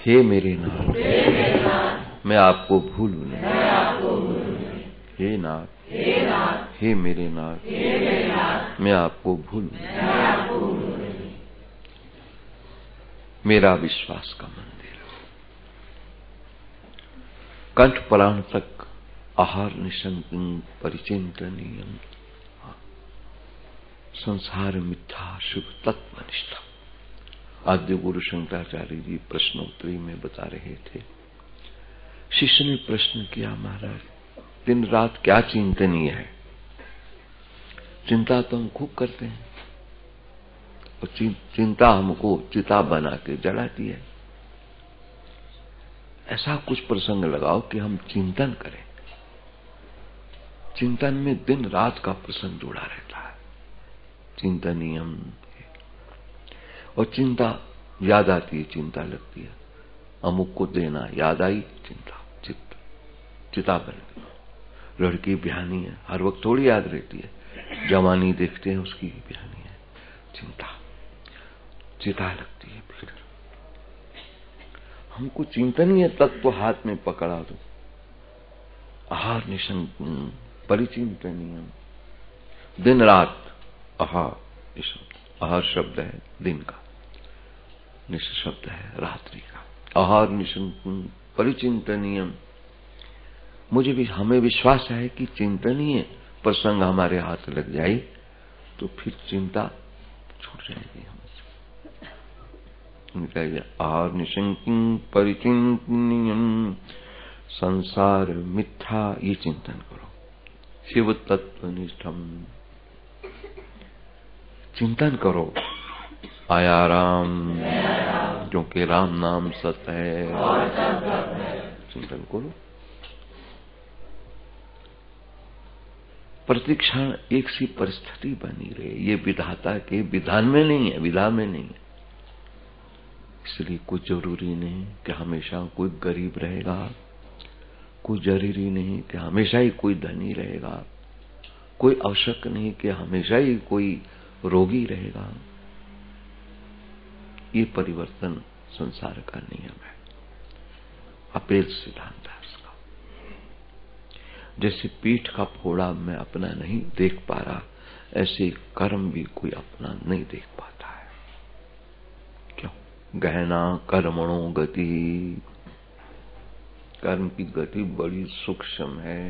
हे मेरे नाथ, मैं आपको भूलूं नहीं। हे नाथ, हे मेरे नाथ, मैं आपको भूलूं नहीं। मेरा विश्वास का मंदिर, कंठ प्राण तक आहार निशंकं परिचिंतनीयम्, संसार मिथ्या शुभ तत्वनिष्ठा। आद्य गुरु शंकराचार्य जी प्रश्नोत्तरी में बता रहे थे। शिष्य ने प्रश्न किया, महाराज दिन रात क्या चिंतनीय है? चिंता तो हम खूब करते हैं और चिंता हमको चिता बना के जलाती है। ऐसा कुछ प्रसंग लगाओ कि हम चिंतन करें। चिंतन में दिन रात का प्रसंग जुड़ा रहता है, चिंतनीयम। और चिंता याद आती है, चिंता लगती है, अमुक को देना याद आई, चिंता चिता बन गई। लड़की बिहानी है, हर वक्त थोड़ी याद रहती है, जवानी देखते हैं उसकी बिहानी है, चिंता चिता लगती है। फिर हमको चिंतनीय तत्व हाथ में पकड़ा दो। आहार निशंकं परिचिंतनीयम्, दिन रात आहार निशंकं। आहार शब्द है दिन का, निश शब्द है रात्रि का। आहार निशंकं परिचिंतनीयम्। मुझे भी, हमें विश्वास है कि चिंतनीय प्रसंग हमारे हाथ लग जाए तो फिर चिंता छूट जाएगी हमसे। आहार निशंकं परिचिंतनीयम्, संसार मिथ्या, ये चिंतन करो। शिव तत्वनिष्ठम, चिंतन करो। आया राम, क्योंकि राम नाम सत्य है, चिंतन करो। प्रतिक्षण एक सी परिस्थिति बनी रहे, ये विधाता के विधान में नहीं है, विधान में नहीं है। इसलिए कुछ जरूरी नहीं कि हमेशा कोई गरीब रहेगा, कोई जरूरी नहीं कि हमेशा ही कोई धनी रहेगा, कोई आवश्यक नहीं कि हमेशा ही कोई रोगी रहेगा। ये परिवर्तन संसार का नियम है, अपेल सिद्धांत है उसका। जैसे पीठ का फोड़ा मैं अपना नहीं देख पा रहा, ऐसे कर्म भी कोई अपना नहीं देख पाता है। क्यों? गहना कर्मणो गति, कर्म की गति बड़ी सूक्ष्म है।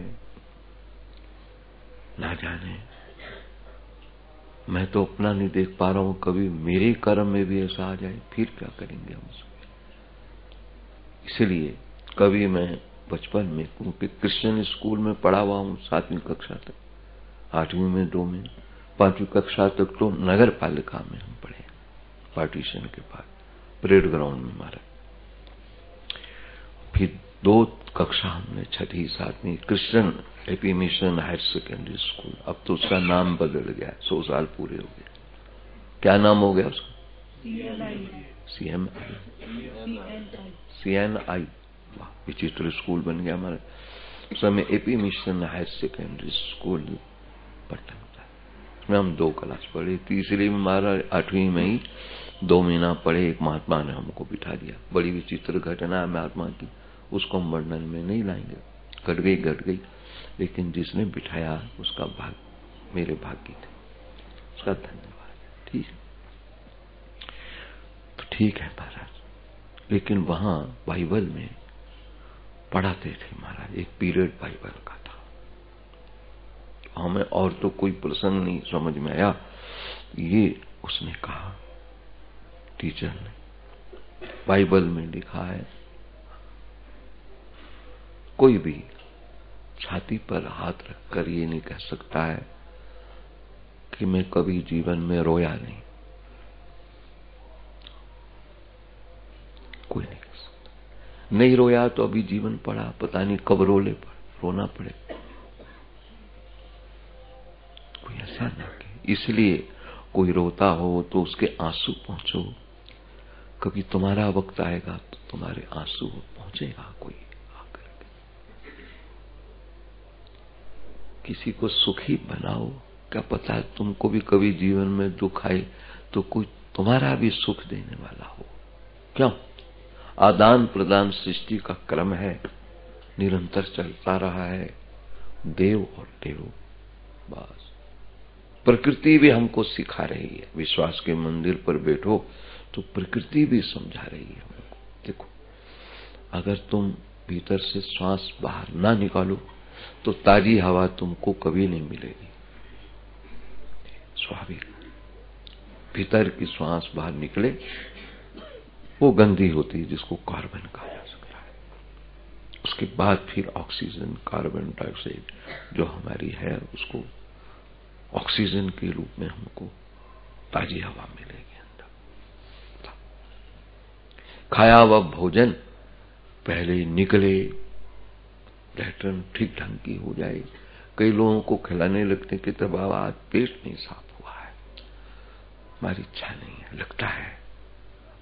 ना जाने मैं तो अपना नहीं देख पा रहा हूं, कभी मेरे कर्म में भी ऐसा आ जाए, फिर क्या करेंगे हम उसमें। इसलिए कभी मैं बचपन में, क्योंकि क्रिश्चियन स्कूल में पढ़ा हुआ हूं 7वीं कक्षा तक, 8वीं में 2 में, 5वीं कक्षा तक तो नगर पालिका में हम पढ़े, पार्टीशन के बाद परेड ग्राउंड में मारा। फिर 2 कक्षा हमने 6वीं 7वीं Christian AP mission higher secondary school, अब तो उसका नाम बदल गया, 100 साल पूरे हो गए। क्या नाम हो गया उसका? CNI। वाह, विचित्र स्कूल बन गया हमारे। उस समय AP mission higher secondary school Patna था। उसमें हम 2 क्लास पढ़े। तीसरी में हमारा 8वीं में ही 2 महीना पढ़े, एक महात्मा ने हमको बिठा दिया। बड़ी विचित्र घटना है महात्मा की, उसको हम वर्णन में नहीं लाएंगे, घट गई, लेकिन जिसने बिठाया उसका भाग्य, मेरे भाग्य थे, उसका धन्यवाद। ठीक है, तो ठीक है महाराज। लेकिन वहां बाइबल में पढ़ाते थे महाराज, एक पीरियड बाइबल का था। हमें और तो कोई प्रसंग नहीं समझ में आया, ये उसने कहा, टीचर ने, बाइबल में लिखा है कोई भी छाती पर हाथ रखकर ये नहीं कह सकता है कि मैं कभी जीवन में रोया नहीं। कोई नहीं कह सकता। नहीं रोया तो अभी जीवन पड़ा, पता नहीं कब रोना पड़े। कोई ऐसा ना कहे। इसलिए कोई रोता हो तो उसके आंसू पहुंचो। कभी तुम्हारा वक्त आएगा तो तुम्हारे आंसू पहुंचेगा कोई आकर के। किसी को सुखी बनाओ, क्या पता तुमको भी कभी जीवन में दुख आए तो कोई तुम्हारा भी सुख देने वाला हो। क्यों? आदान प्रदान सृष्टि का क्रम है, निरंतर चलता रहा है। देव और देव, बस। प्रकृति भी हमको सिखा रही है। विश्वास के मंदिर पर बैठो तो प्रकृति भी समझा रही है हमको। देखो, अगर तुम भीतर से श्वास बाहर ना निकालो तो ताजी हवा तुमको कभी नहीं मिलेगी। स्वाभाविक, भीतर की श्वास बाहर निकले वो गंदी होती है, जिसको कार्बन कहा जा सकता है। उसके बाद फिर ऑक्सीजन, कार्बन डाइऑक्साइड जो हमारी है, उसको ऑक्सीजन के रूप में हमको ताजी हवा मिलेगी अंदर। खाया हुआ भोजन पहले निकले, लैट्रिन ठीक ढंग की हो जाए। कई लोगों को खिलाने लगते कि तब आज पेट नहीं साफ हुआ है, हमारी इच्छा नहीं है, लगता है।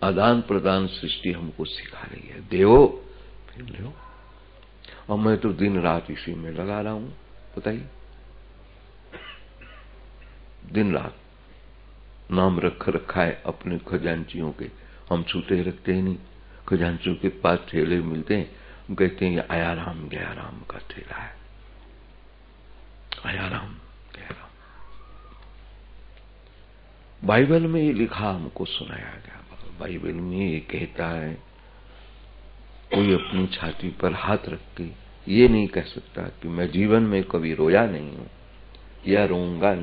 आदान प्रदान सृष्टि हमको सिखा रही है, देवो फिर लो। और मैं तो दिन रात इसी में लगा रहा हूं, बताइए। दिन रात नाम रखा है अपने खजांचियों के, हम छूते रखते ही नहीं। खजांचियों के पास ठेले मिलते हैं, हम कहते हैं ये आया राम गया राम का ठेला है, आया राम गया राम। बाइबल में ये लिखा हमको सुनाया गया। बाइबल में ये कहता है, कोई अपनी छाती पर हाथ रख के ये नहीं कह सकता कि मैं जीवन में कभी रोया नहीं हूं या रोऊंगा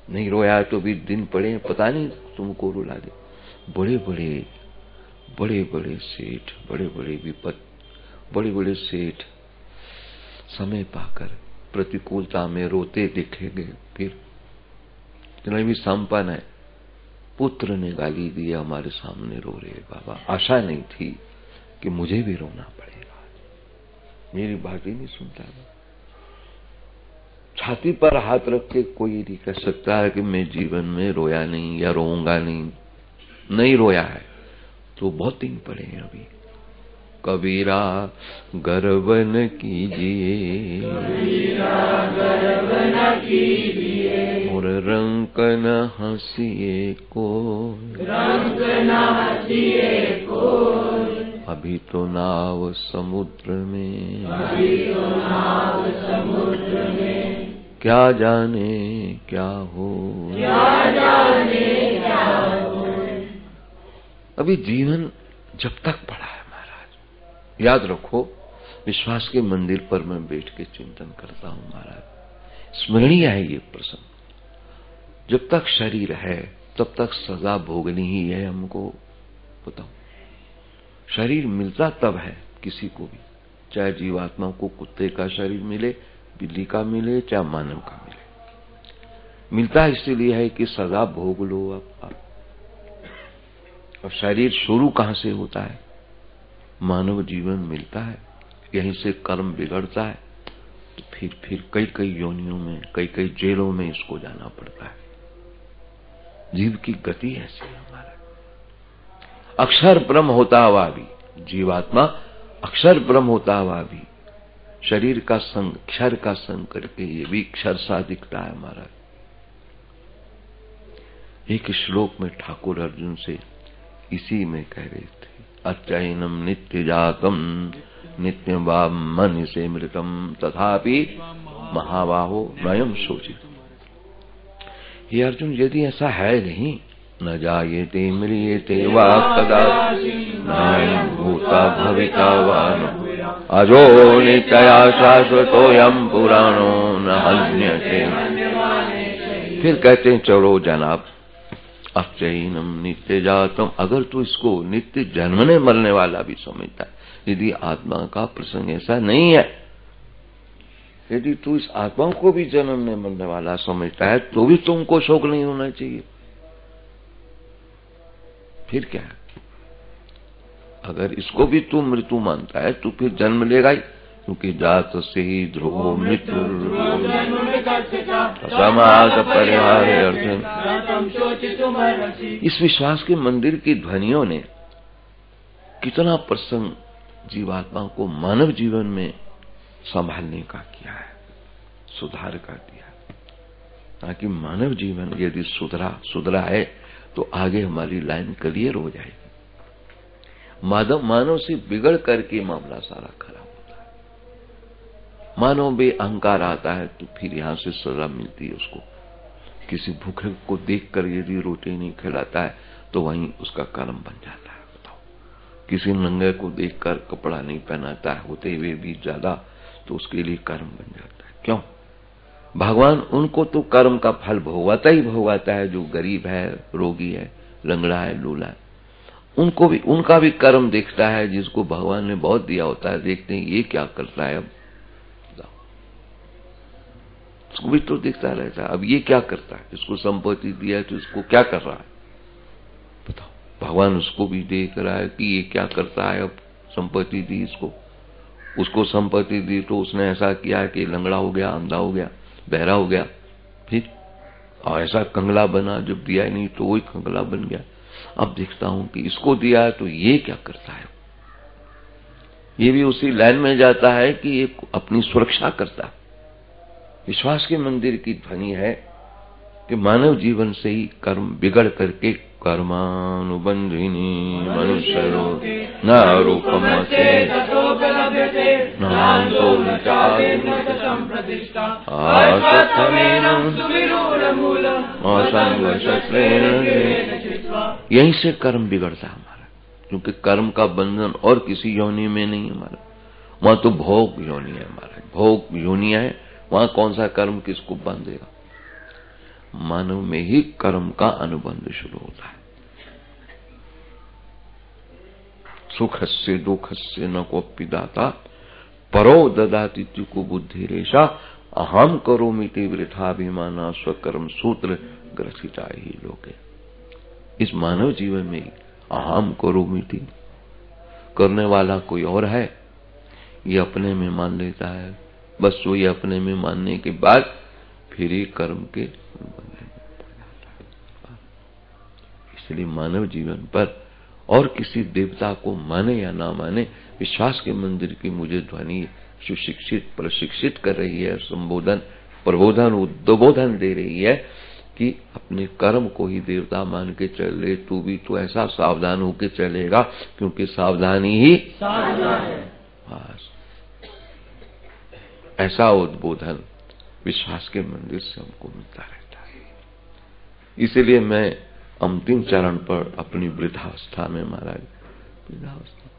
नहीं रोया तो भी दिन पड़े, पता नहीं तुमको रुला दे। बड़े बड़े सेठ, बड़े बड़े विपत, बड़े बड़े सेठ समय पाकर प्रतिकूलता में रोते दिखेंगे। फिर इतना भी संपन्न है, पुत्र ने गाली दी, हमारे सामने रो रहे। बाबा, आशा नहीं थी कि मुझे भी रोना पड़ेगा, मेरी बात ही नहीं सुनता। छाती पर हाथ रख के कोई नहीं कह सकता है कि मैं जीवन में रोया नहीं या रोऊंगा नहीं रोया है तो बहुत दिन पड़े हैं अभी। कबीरा गर्व न कीजिए, और रंक न हंसिए को, अभी तो नाव समुद्र में, क्या जाने क्या हो। अभी जीवन जब तक पड़ा है महाराज, याद रखो। विश्वास के मंदिर पर मैं बैठ के चिंतन करता हूं महाराज, स्मरणीय है ये प्रसंग। जब तक शरीर है तब तक सजा भोगनी ही है हमको। बताओ, शरीर मिलता तब है किसी को भी, चाहे जीवात्मा को कुत्ते का शरीर मिले, बिल्ली का मिले, चाहे मानव का मिले। मिलता इसलिए है कि सजा भोग लो अब। और शरीर शुरू कहां से होता है? मानव जीवन मिलता है, यहीं से कर्म बिगड़ता है, तो फिर कई योनियों में, कई जेलों में इसको जाना पड़ता है। जीव की गति ऐसी है हमारा। अक्षर ब्रह्म होता हुआ भी, जीवात्मा अक्षर ब्रह्म होता हुआ भी शरीर का संग, क्षर का संग करके ये भी क्षर सा दिखता है हमारा। एक श्लोक में ठाकुर अर्जुन से इसी में कह रहे थे, अचैनम नित्य जातम नित्य मन से मृतम तथापि महाबाहो नयम शोचित। ये अर्जुन, यदि ऐसा है नहीं, न जायते म्रियते वा कदाचित् न भूता भविता वा अजो नित्या शाश्वतोऽयं पुराणो न हन्यते। फिर कहते हैं, चलो जनाब, अचैनम नित्य जातम, अगर तू इसको नित्य जन्मने मरने वाला भी समझता है, यदि आत्मा का प्रसंग ऐसा नहीं है, यदि तू इस आत्मा को भी जन्मने मरने वाला समझता है, तो भी तुमको शोक नहीं होना चाहिए। फिर क्या है? अगर इसको भी तू मृत्यु मानता है तो फिर जन्म लेगा ही, क्योंकि जात से ही ध्रुव मृत्यु समाज परिहार अर्जुन। इस विश्वास के मंदिर की ध्वनियों ने कितना प्रसंग जीवात्मा को मानव जीवन में संभालने का किया है, सुधार का दिया, ताकि मानव जीवन यदि सुधरा है तो आगे हमारी लाइन क्लियर हो जाएगी। मानव से बिगड़ करके मामला सारा खराब होता है। मानव में अहंकार आता है तो फिर यहां से सजा मिलती है उसको। किसी भूखे को देखकर यदि रोटी नहीं खिलाता है तो वहीं उसका कर्म बन जाता है। बताओ, किसी नंगे को देखकर कपड़ा नहीं पहनाता है होते हुए भी ज्यादा, तो उसके लिए कर्म बन जाता है। क्यों? भगवान उनको तो कर्म का फल भोगवाता ही भोगवाता है। जो गरीब है, रोगी है, लंगड़ा है, लूला है, उनको भी, उनका भी कर्म देखता है। जिसको भगवान ने बहुत दिया होता है, देखते हैं ये क्या करता है, अब उसको भी तो देखता रहता है, अब ये क्या करता है, इसको संपत्ति दिया है तो इसको क्या कर रहा है। बताओ, भगवान उसको भी देख रहा है कि ये क्या करता है। अब संपत्ति दी इसको, उसको संपत्ति दी तो उसने ऐसा किया कि लंगड़ा हो गया, अंधा हो गया, बहरा हो गया, फिर और ऐसा कंगला बना। जब दिया ही नहीं तो वही कंगला बन गया। अब देखता हूं कि इसको दिया है तो ये क्या करता है। ये भी उसी लाइन में जाता है कि ये अपनी सुरक्षा करता है। विश्वास के मंदिर की ध्वनि है कि मानव जीवन से ही कर्म बिगड़ करके कर्मानुबंधिनी मनुष्यो न रूपमते नान्तो न चादिमृतसंप्रतिष्ठा आसत्थमेनं सुविरूढमूलम् असंगशस्त्रेण यहीं से कर्म बिगड़ता है हमारा। क्योंकि कर्म का बंधन और किसी योनि में नहीं हमारा। वहां तो भोग योनि है हमारा, भोग योनियां है। वहां कौन सा कर्म किसको बांधेगा। मानव में ही कर्म का अनुबंध शुरू होता है। सुखस्य दुखस्य न कोऽपि दाता परो ददाति को बुद्धि रेशा अहम करोमि ते वृथाभिमाना स्वकर्म सूत्र ग्रसिता ही लोगे। इस मानव जीवन में अहम करोमि ते करने वाला कोई और है, ये अपने में मान लेता है। बस वो ये अपने में मानने के बाद फिर ही कर्म के बंधन में पड़ जाता है। इसलिए मानव जीवन पर और किसी देवता को माने या ना माने, विश्वास के मंदिर की मुझे ध्वनि सुशिक्षित प्रशिक्षित कर रही है, संबोधन प्रबोधन उद्बोधन दे रही है कि अपने कर्म को ही देवता मान के चले। तू भी तो ऐसा सावधान होके चलेगा, क्योंकि सावधानी ही साधना है। बस ऐसा उद्बोधन विश्वास के मंदिर से हमको मिलता रहता है। इसलिए मैं अंतिम चरण पर अपनी वृद्धावस्था में, महाराज वृद्धावस्था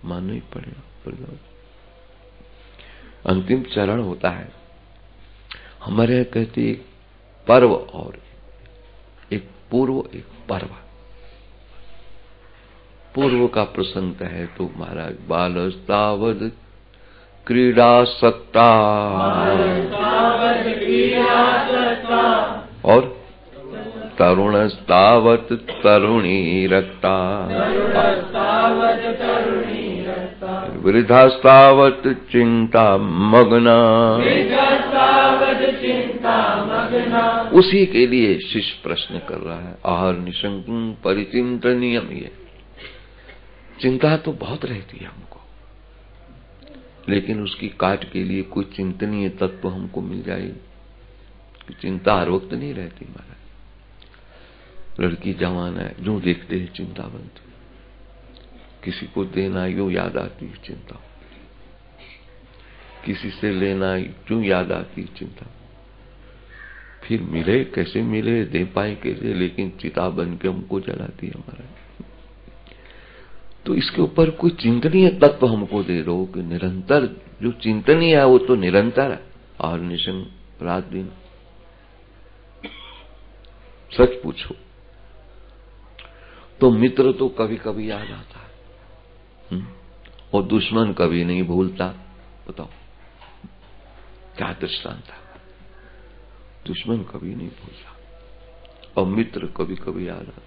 मानना ही पड़ेगा, अंतिम चरण होता है हमारे यहाँ कहते एक पर्व और एक पूर्व एक पर्व। पूर्व का प्रसंग है तो महाराज बालस्तावद क्रीडासक्ता और तरुणस्तावत तरुणी रक्ता वृद्धास्तावत चिंता मग्ना। उसी के लिए शिष्य प्रश्न कर रहा है। आहार निशंकं परिचिंतनीयम। ये चिंता तो बहुत रहती है हमको, लेकिन उसकी काट के लिए कोई चिंतनीय तत्व हमको मिल जाए। चिंता हर वक्त नहीं रहती महाराज। लड़की जवान है, जो देखते हैं चिंता बनती, किसी को देना यूं याद आती है चिंता, किसी से लेना यूं याद आती है चिंता, फिर मिले कैसे मिले, दे पाए कैसे, लेकिन चिता बन के हमको जलाती है हमारा। तो इसके ऊपर कोई चिंतनीय तत्व हमको दे दो कि निरंतर जो चिंतनीय है वो तो निरंतर है और निशं रात दिन। सच पूछो तो मित्र तो कभी कभी याद आता है, और दुश्मन कभी नहीं भूलता। बताओ क्या दृष्टांत था। दुश्मन कभी नहीं भूलता और मित्र कभी कभी याद आता।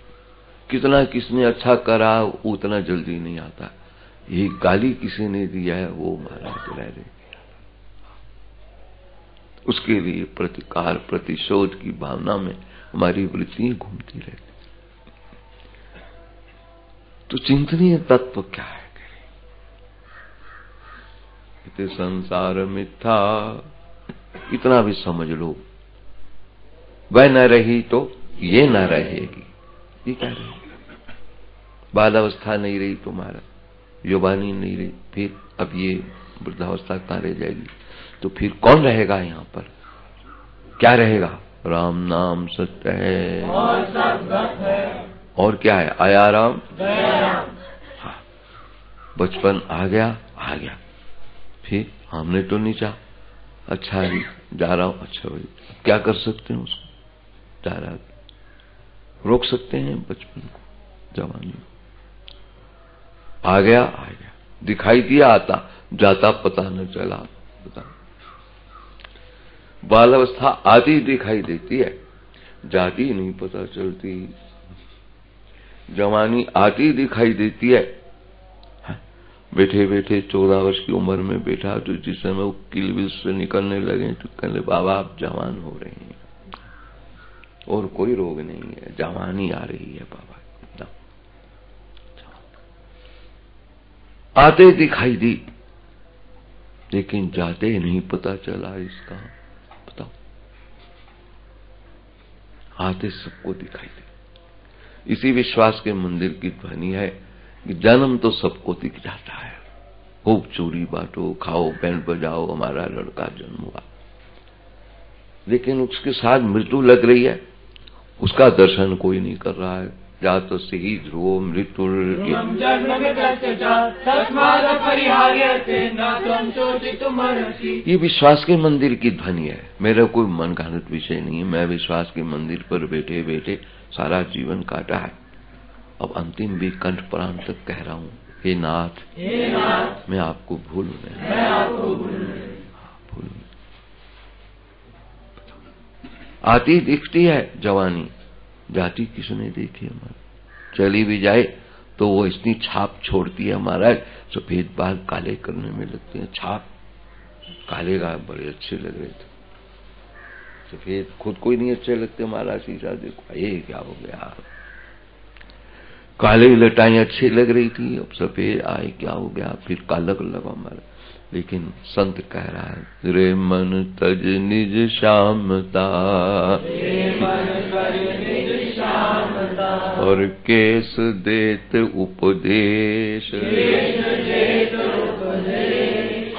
कितना किसने अच्छा करा उतना जल्दी नहीं आता। ये गाली किसी ने दिया है वो महाराज रह रहे, उसके लिए प्रतिकार प्रतिशोध की भावना में हमारी वृत्तियां घूमती रहती। तो चिंतनीय तत्व क्या है? इतने संसार मिथ्या, इतना भी समझ लो। वह न रही तो ये न रहेगी, ये क्या रहेगी। बालावस्था नहीं रही तुम्हारा, युवानी नहीं रही, फिर अब ये वृद्धावस्था कहाँ रह जाएगी? तो फिर कौन रहेगा यहाँ पर? क्या रहेगा? राम नाम सत्य है और सब गत है। और क्या है? आया राम गया राम। हाँ, बचपन आ गया, फिर हमने तो नहीं चाहा, अच्छा है जा रहा हूं, अच्छा भाई क्या कर सकते हैं उसको? जा रहा, रोक सकते हैं बचपन को, जवानी आ गया, दिखाई दिया, आता जाता पता न चला। बता, बाल अवस्था आती दिखाई देती है, जाती नहीं पता चलती। जवानी आती दिखाई देती है, बैठे बैठे 14 वर्ष की उम्र में बैठा तो जिस समय वो किलबिल से निकलने लगे तो कहने बाबा आप जवान हो रहे हैं, और कोई रोग नहीं है, जवानी आ रही है बाबा। आते दिखाई दी लेकिन जाते नहीं पता चला इसका। बताओ, आते सबको दिखाई दे। इसी विश्वास के मंदिर की ध्वनि है कि जन्म तो सबको दिख जाता है, खूब चोरी बांटो, खाओ, बैंड बजाओ, हमारा लड़का जन्म हुआ, लेकिन उसके साथ मृत्यु लग रही है, उसका दर्शन कोई नहीं कर रहा है। जात से ही ध्रुव मृत्यु, ये विश्वास के मंदिर की ध्वनि है। मेरा कोई मनगढ़ंत विषय नहीं है, मैं विश्वास के मंदिर पर बैठे बैठे सारा जीवन काटा है। अब अंतिम भी कंठ प्राण तक कह रहा हूं, हे नाथ, मैं आपको भूलूं नहीं। आती दिखती है जवानी, जाती किसने देखी हमारी? चली भी जाए तो वो इतनी छाप छोड़ती है महाराज, सफेद बाल काले करने में लगते हैं। छाप काले का बड़े अच्छे लग रहे थे, सफेद खुद को ही नहीं अच्छे लगते महाराज। शीशा देखो, ये क्या हो गया? काले लटाई अच्छी लग रही थी, अब सफेद आए, क्या हो गया? फिर काला लगा हमारा। लेकिन संत कह रहा है, रे मन तज निज श्यामता, और केस देत उपदेश,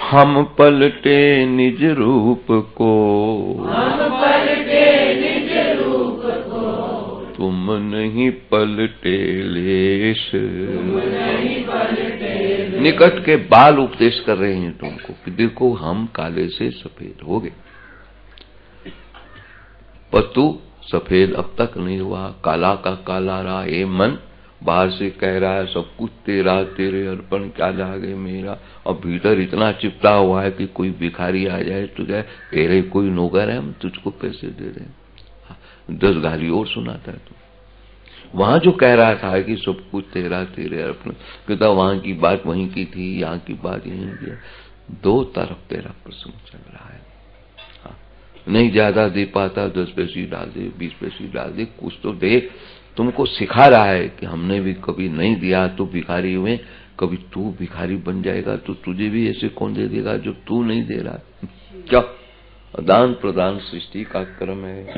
हम पलटे निज रूप को, तुम नहीं पलटे लेश। निकट के बाल उपदेश कर रहे हैं तुमको कि देखो हम काले से सफेद हो गए, पर तू सफेद अब तक नहीं हुआ, काला का काला रहा। ये मन बाहर से कह रहा है सब कुछ तेरा, तेरे अर्पण क्या जागे मेरा, और भीतर इतना चिपटा हुआ है कि कोई भिखारी आ जाए तो जाए, तेरे कोई नौकर है, हम तुझको पैसे दे रहे हैं, 10 गाली और सुनाता है तू। वहां जो कह रहा था कि सब कुछ तेरा, तेरे अर्पण, कहता वहां की बात वहीं की थी, यहाँ की बात यहीं की, 2 तरफ तेरा प्रसंग चल रहा है। हाँ, नहीं ज्यादा दे पाता, 10 पैसे डाल दे, 20 पैसे डाल दे, कुछ तो दे। तुमको सिखा रहा है कि हमने भी कभी नहीं दिया तो भिखारी हुए, कभी तू भिखारी बन जाएगा तो तुझे भी ऐसे कौन दे देगा जो तू नहीं दे रहा। क्या दान प्रदान सृष्टि का क्रम है,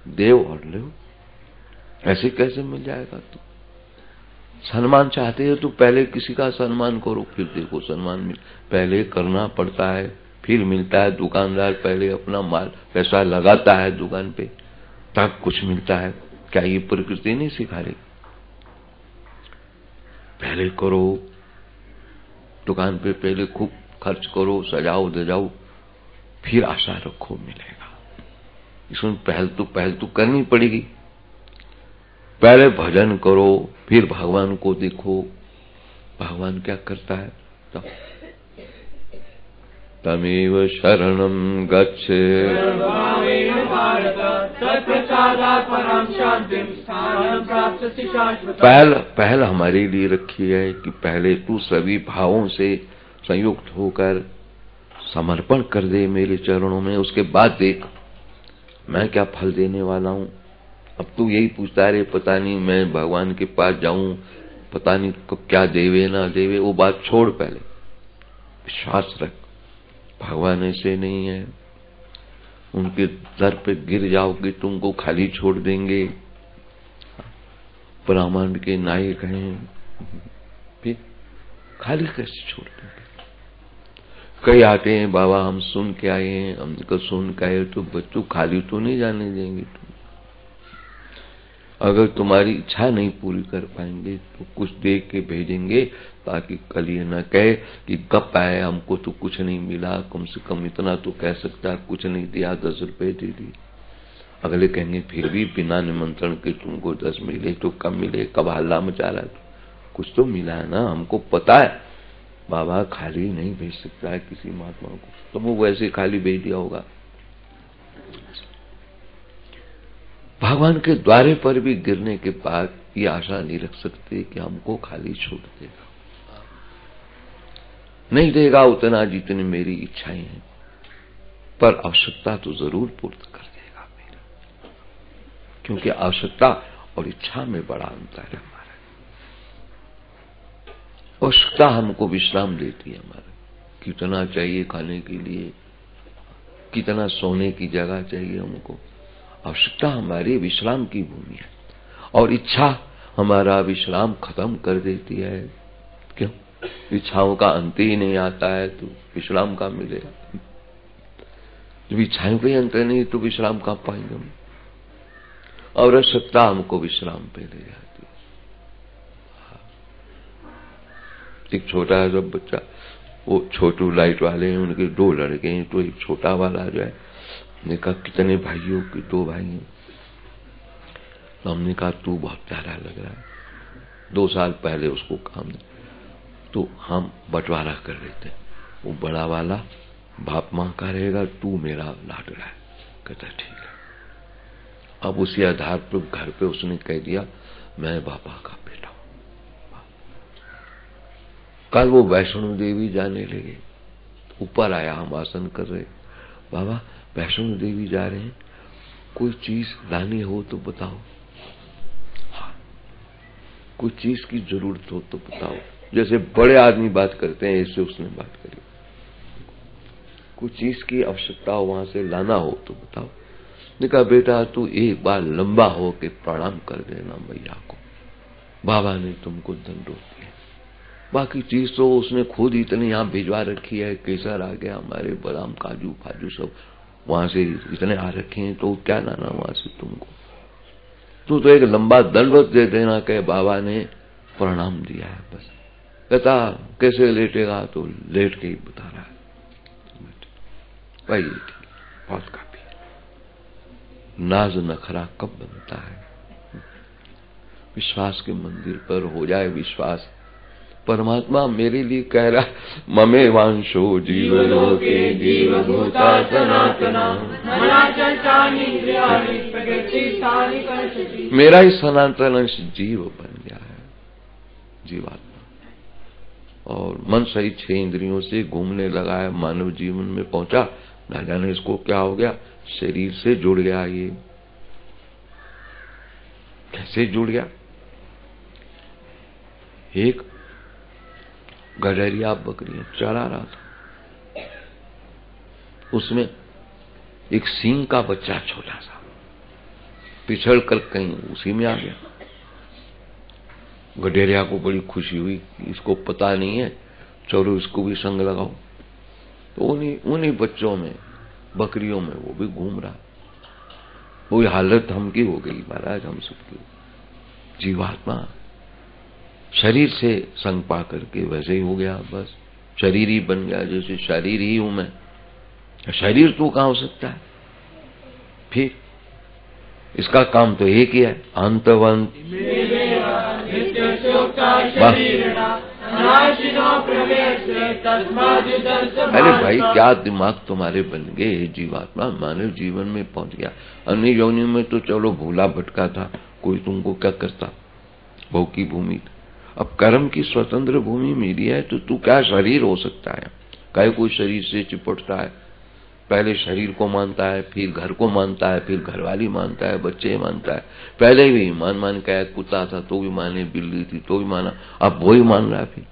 देव और लो, ऐसे कैसे मिल जाएगा? तू सम्मान चाहते हो तो पहले किसी का सम्मान करो, फिर देखो सम्मान मिल, पहले करना पड़ता है फिर मिलता है। दुकानदार पहले अपना माल पैसा लगाता है दुकान पे, तब कुछ मिलता है। क्या ये प्रकृति नहीं सिखा रही? पहले करो, दुकान पे पहले खूब खर्च करो, सजाओ दजाओ, फिर आशा रखो मिलेगा। इसमें पहल तो करनी पड़ेगी। पहले भजन करो, फिर भगवान को देखो, भगवान क्या करता है। तमेव शरणं गच्छ, पहल हमारे लिए रखी है कि पहले तू सभी भावों से संयुक्त होकर समर्पण कर दे मेरे चरणों में, उसके बाद देख मैं क्या फल देने वाला हूं। अब तू यही पूछता है, पता नहीं मैं भगवान के पास जाऊं, पता नहीं कब क्या देवे ना देवे, वो बात छोड़, पहले विश्वास रख भगवान ऐसे नहीं है, उनके दर पे गिर जाओगे तुमको खाली छोड़ देंगे। ब्रह्मांड के नायक हैं, फिर खाली कैसे छोड़ देंगे? कई आते हैं, बाबा हम सुन के आए हैं, हमको सुन के आए, तो बच्चों खाली तो नहीं जाने देंगे तुम। अगर तुम्हारी इच्छा नहीं पूरी कर पाएंगे तो कुछ दे के भेजेंगे, ताकि कल ये न कहे कि गप आए, हमको तो कुछ नहीं मिला। कम से कम इतना तो कह सकता, कुछ नहीं दिया, 10 रुपए दे दिए। अगले कहेंगे फिर भी बिना निमंत्रण के तुमको 10 मिले तो कब मिले, कब हल्ला मचा रहा है, कुछ तो मिला है ना। हमको पता है बाबा खाली नहीं भेज सकता है किसी महात्मा को, तो वो वैसे खाली भेज दिया होगा। भगवान के द्वारे पर भी गिरने के बाद ये आशा नहीं रख सकते कि हमको खाली छोड़ देगा। नहीं देगा उतना जितनी मेरी इच्छाएं हैं, पर आवश्यकता तो जरूर पूर्ण कर देगा मेरी, क्योंकि आवश्यकता और इच्छा में बड़ा अंतर है हमारा। आवश्यकता हमको विश्राम देती है हमारा, कितना चाहिए खाने के लिए, कितना सोने की जगह चाहिए हमको। आवश्यकता हमारी विश्राम की भूमि है, और इच्छा हमारा विश्राम खत्म कर देती है। क्यों? इच्छाओं का अंत ही नहीं आता है तो विश्राम कहाँ मिलेगा? जब इच्छाओं का ही अंत नहीं तो विश्राम कहाँ पाएंगे हम? और आवश्यकता हमको विश्राम पे ले जाती है। एक छोटा सा बच्चा, वो छोटू लाइट वाले हैं, उनके 2 लड़के हैं, तो एक छोटा वाला जो है, हमने कहा कितने भाइयों के? 2 भाई हैं। तो हमने कहा तू बहुत प्यारा लग रहा है। 2 साल पहले उसको काम ने, तो हम बंटवारा कर रहे थे, वो बड़ा वाला बाप माँ का रहेगा, तू मेरा लाडला है। कहता ठीक है। अब उसी आधार पर घर पे उसने कह दिया मैं बाबा का बेटा हूं। कल वो वैष्णो देवी जाने लगे, ऊपर आया, हम आसन कर रहे, बाबा वैष्णो देवी जा रहे हैं, कोई चीज लानी हो तो बताओ। हाँ, कोई चीज की जरूरत हो तो बताओ। जैसे बड़े आदमी बात करते हैं, ऐसे उसने बात करी। कोई चीज की आवश्यकता हो, वहां से लाना हो तो बताओ। ने कहा बेटा तू एक बार लंबा हो के प्रणाम कर देना मैया को, बाबा ने तुमको दंडोत दिया। बाकी चीज तो उसने खुद इतनी यहाँ भिजवा रखी है, केसर आ गया, हमारे बादाम काजू फाजू सब वहां से इतने आ रखे हैं, तो क्या लाना वहां से तुमको? तू तो एक लंबा दंडवत दे देना कि बाबा ने प्रणाम दिया है बस। कहता कैसे लेटेगा? तो लेट के ही बता रहा है भाई, बहुत काफी। नाज नखरा कब बनता है? विश्वास के मंदिर पर हो जाए विश्वास। परमात्मा मेरे लिए कह रहा है ममे वांशो जीवलोके जीवभूता सनातना, मेरा ही सनातन अंश जीव बन गया है, जीवात्मा। और मन सहित 6 इंद्रियों से घूमने लगा है, मानव जीवन में पहुंचा, ना जाने इसको क्या हो गया, शरीर से जुड़ गया। ये कैसे जुड़ गया? एक गडरिया बकरियां चरा रहा था, उसमें एक सींग का बच्चा छोटा सा पिछड़ कर कहीं उसी में आ गया। गडेरिया को बड़ी खुशी हुई, इसको पता नहीं है, चलो इसको भी संग लगाओ। तो उन्हीं बच्चों में, बकरियों में वो भी घूम रहा। वही हालत हमकी हो गई महाराज, हम सबकी। जीवात्मा शरीर से संग पा करके वैसे ही हो गया, बस शरीर ही बन गया, जैसे शरीर ही हूं मैं। शरीर तो कहां हो सकता है? फिर इसका काम तो एक ही है, अंतवंत। अरे भाई क्या दिमाग तुम्हारे बन गए? जीवात्मा मानव जीवन में पहुंच गया। अन्य योनियों में तो चलो भूला भटका था, कोई तुमको क्या करता, भोग की भूमि। अब कर्म की स्वतंत्र भूमि मिली है तो तू क्या शरीर हो सकता है? काहे कोई शरीर से चिपटता है? पहले शरीर को मानता है, फिर घर को मानता है, फिर घरवाली मानता है, बच्चे मानता है। पहले भी मान के कुत्ता था तो भी माने, बिल्ली थी तो भी माना, अब वही मान रहा है। फिर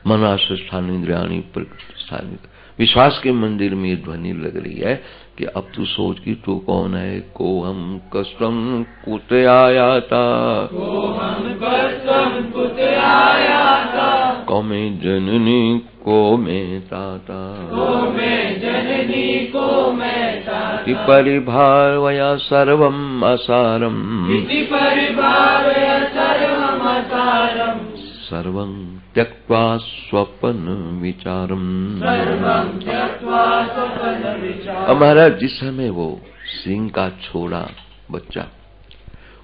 मनास्थान इंद्रियाणी प्रकृति स्थानी, विश्वास के मंदिर में ये ध्वनि लग रही है कि अब तू सोच कि तू कौन है। को हम कष्टम कुते आया था, को हम कष्टम कुते आया था, को मैं जननी को मैं ताता, को मैं जननी को मैं ताता, इति परिभार वया सर्वम असारम, इति परिभावया सर्वम असारम, सर्वं त्यक्त्वा स्वपन विचारम, सर्वं त्यक्त्वा स्वपन विचारम। अब महाराज जिस समय वो सिंह का छोड़ा बच्चा,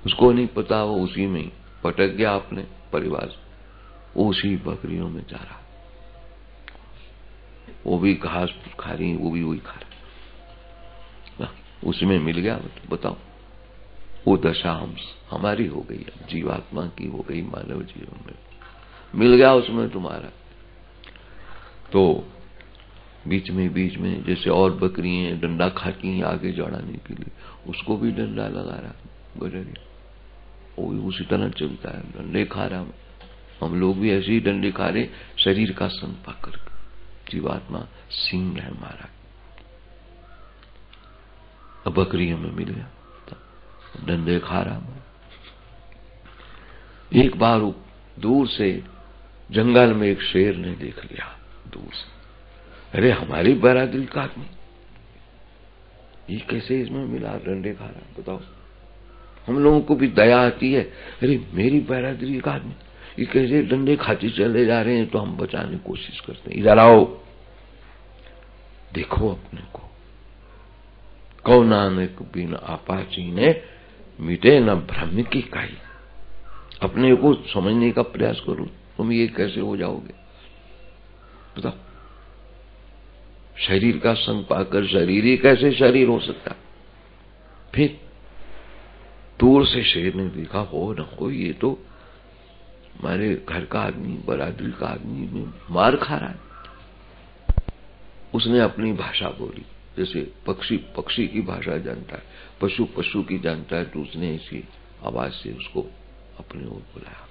उसको नहीं पता, वो उसी में ही पटक गया अपने परिवार से, वो उसी बकरियों में जा रहा, वो भी घास खा रही, वो भी वही खा रहा, उसी में मिल गया। बताओ, वो दशा हमारी हो गई, जीवात्मा की हो गई, मानव जीवन में मिल गया उसमें तुम्हारा। तो बीच में जैसे और बकरियां डंडा खाती हैं आगे जड़ाने के लिए, उसको भी डंडा लगा रहा गडरिया, वो भी उसी तरह चलता है, डंडे खा रहा। हम लोग भी ऐसे ही डंडे खा रहे, शरीर का संग पाकर। जीवात्मा सिंह है हमारा, अब बकरियों में मिल गया, डंडे खा रहा। एक बार दूर से जंगल में एक शेर ने देख लिया दूर से, अरे हमारी बरादरी का आदमी, ये कैसे इसमें मिला, डंडे खा रहा, बताओ। हम लोगों को भी दया आती है, अरे मेरी बरादरी का आदमी ये कैसे डंडे खाते चले जा रहे हैं, तो हम बचाने की कोशिश करते हैं, इधर आओ देखो अपने को। कौ नानक बिन आपा चीने, मिटे न भ्रम की काई। अपने को समझने का प्रयास करो, तुम ये कैसे हो जाओगे, बताओ। शरीर का संग पाकर शरीर ही कैसे शरीर हो सकता। फिर दूर से शेर ने देखा, हो न हो ये तो हमारे घर का आदमी, बरादरी का आदमी में मार खा रहा है। उसने अपनी भाषा बोली, जैसे पक्षी पक्षी की भाषा जानता है, पशु पशु की जानता है, तो उसने ऐसी आवाज से उसको अपने ओर बुलाया।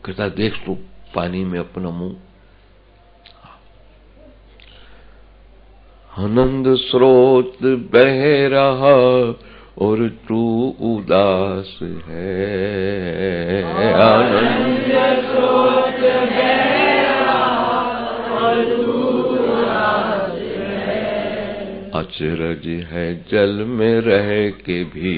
कहता, देख तू पानी में अपना मुंह, आनंद स्रोत बह रहा और तू उदास है। आनंद स्रोत बह रहा और तू उदास है। अचरज है जल में रह के भी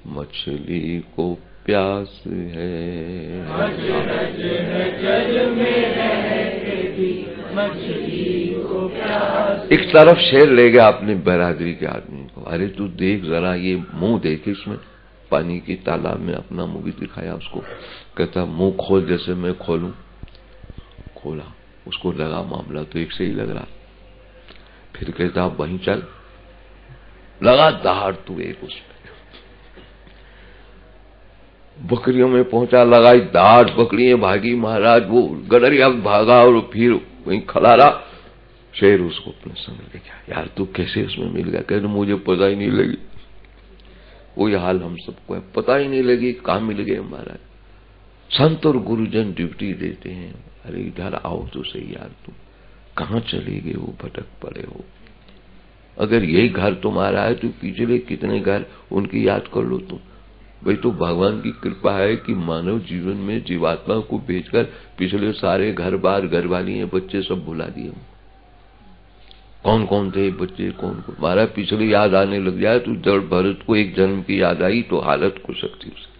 मछली को प्यास है। अचरज है जल में रह के भी मछली को प्यास। एक तरफ शेर ले गया अपनी बरादरी के आदमी को, अरे तू देख जरा, ये मुंह देख, इसमें पानी की तालाब में अपना मुंह भी दिखाया उसको। कहता, मुंह खोल जैसे मैं खोलूं। खोला, उसको लगा मामला तो एक से ही लग रहा। फिर कहता, वहीं चल, लगा दहाड़ तू एक उसमें। बकरियों में पहुंचा, लगाई दाढ़, बकरियां भागी, महाराज वो गडरिया भागा और फिर वहीं खड़ा रहा। शेर उसको अपने संग ले गया। यार तू कैसे उसमें मिल गया? कहते मुझे पता ही नहीं लगी। वही हाल हम सबको है, पता ही नहीं लगी कहां मिल गए महाराज। संत और गुरुजन ड्यूटी देते हैं, अरे इधर आओ तो सही यार, तुम कहां चले गए हो, भटक पड़े हो। अगर यही घर तुम्हारा है तो पिछले कितने घर उनकी याद कर लो तुम। भाई तो भगवान की कृपा है कि मानव जीवन में जीवात्मा को भेजकर पिछले सारे घर बार, घर वाली बच्चे सब भुला दिए। कौन कौन थे बच्चे, कौन कौन महाराज पिछले याद आने लग जाए तो जड़ भरत को एक जन्म की याद आई तो हालत हो सकती उसकी।